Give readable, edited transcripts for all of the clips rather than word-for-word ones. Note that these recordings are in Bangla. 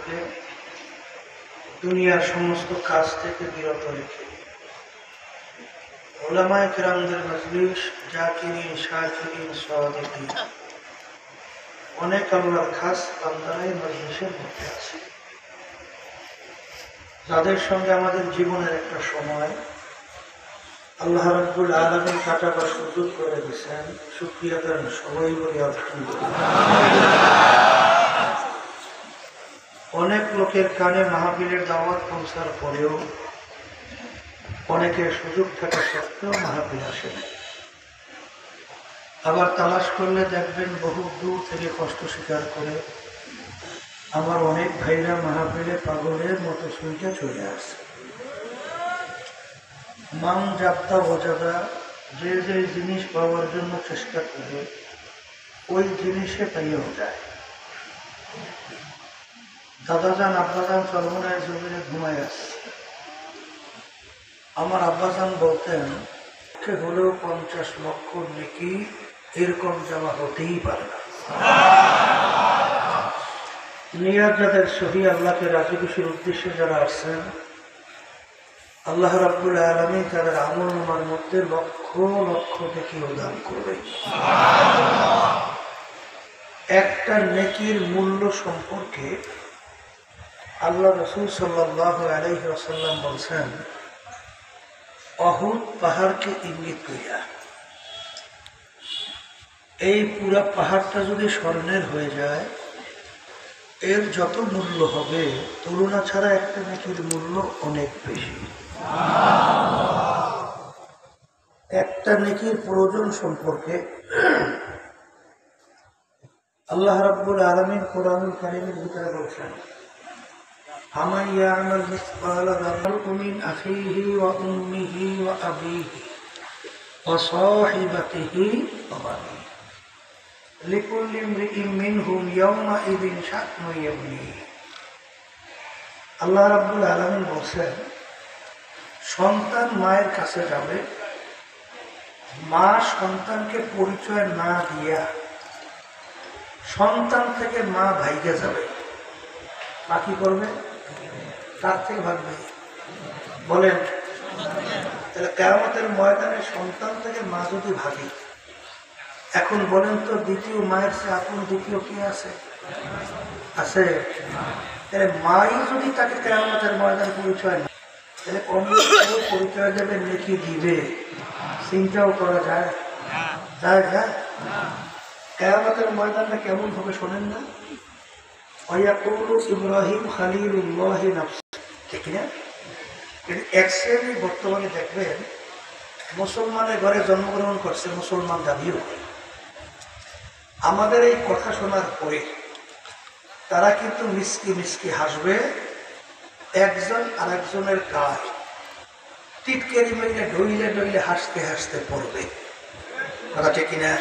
আমাদেরকে দুনিয়ার সমস্ত কাজ থেকে বিরত রেখে উলামায়ে কেরামদের মজলিস, জাকিরিন, শাকিরিন, সাদিকিন, অনেক আল্লাহর খাস বান্দারাই মজলিসের মধ্যে আছে, যাদের সঙ্গে আমাদের জীবনের একটা সময় আল্লাহ রাব্বুল আলামিন কাটাবার সুযোগ করে দিয়েছেন। শুকরিয়া করেন সবাই বলি আলহামদুলিল্লাহ। অনেক লোকের কানে মাহফিলের দাওয়াত পৌঁছার পরেও অনেকের সুযোগ থাকা সত্ত্বেও মাহফিল আসে না। আবার তালাশ করলে দেখবেন বহু দূর থেকে কষ্ট স্বীকার করে আমার অনেক ভাইরা মাহফিলে পাগলের মতো সুইটা চলে আসে। মান যাত্রা বজাদা যে যে জিনিস পাওয়ার জন্য চেষ্টা করে ওই জিনিসে পাইয়েও যায়। দাদাজান আব্বাজান সর্বনায় জমিনে ঘুমায় আসছে। আমার আব্বাজান বলতেন হলেও 50 লক্ষ নেকি এরকম জমা হতেই পারে না। নিয়াত যাদের সহি আল্লাহকে রাজি খুশির উদ্দেশ্যে যারা আসছেন, আল্লাহ রাব্বুল আলামিন তাদের আমল নামার মধ্যে লক্ষ লক্ষ নেকি দান করবে। একটা নেকির মূল্য সম্পর্কে আল্লাহ রাসূল সাল্লাল্লাহু আলাইহি ওয়াসাল্লাম বলছেন, অহুদ পাহাড়কে ইঙ্গিত করিয়া এই পুরা পাহাড়টা যদি স্বর্ণের হয়ে যায়, এর যত মূল্য হবে তুলনা ছাড়া একটা নেকির মূল্য অনেক বেশি। একটা নেকির প্রয়োজন সম্পর্কে আল্লাহ রাব্বুল আলামিন কোরআনুল কারীমের ভিতরে বলছেন, আমান ইয়ামাল মিসকালা যাররাতিন মিন আখিহি ওয়া উম্মিহি ওয়া আবিহি ওয়া সাহিবাতিহি ওয়া বানিহি লিকুল্লি ইমরিইন মিনহুম ইয়াওমাইযিন শা'নুন ইউগনিহি। আল্লাহ রাব্বুল আলামিন বলছেন, সন্তান মায়ের কাছে যাবে, মা সন্তানকে পরিচয় না দিয়া সন্তান থেকে মা ভাইগে যাবে। মা কি করবে? তার থেকে ভাগবে। বলেন, তাহলে কিয়ামতের ময়দানে সন্তান থেকে মা যদি ভাগে, এখন বলেন তো দ্বিতীয় মায়ের চেয়ে আপন দ্বিতীয় কি আছে? আছে? তাহলে মাই যদি তাকে কিয়ামতের ময়দানে পরিচয় না, তাহলে অন্য কেউ পরিচয় দেবে, নেকি দিবে, চিন্তাও করা যায়? যায়? যায়? কিয়ামতের ময়দানটা কেমন হবে শোনেন না? ওয়ায়াকুলু ইব্রাহিম খলিলুল্লাহ নাফসি, ঠিক না? এক শ্রেণী বর্তমানে দেখবেন মুসলমানের ঘরে জন্মগ্রহণ করছে, মুসলমান দাবিও করে। আমাদের এই কথা শোনার পরে তারা কিন্তু মিসকি মিসকি হাসবে, একজন আর একজনের গায়ে টিটকেরি মেরে ডইলে ডইলে হাসতে হাসতে পড়বে। কথা ঠিক কিনা?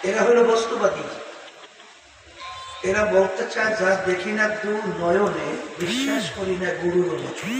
এরা হলো বস্তুবাদী। এরা বলতে চায়, যা দেখি না দু নয়নে বিশ্বাস করি না গুরুর বচন।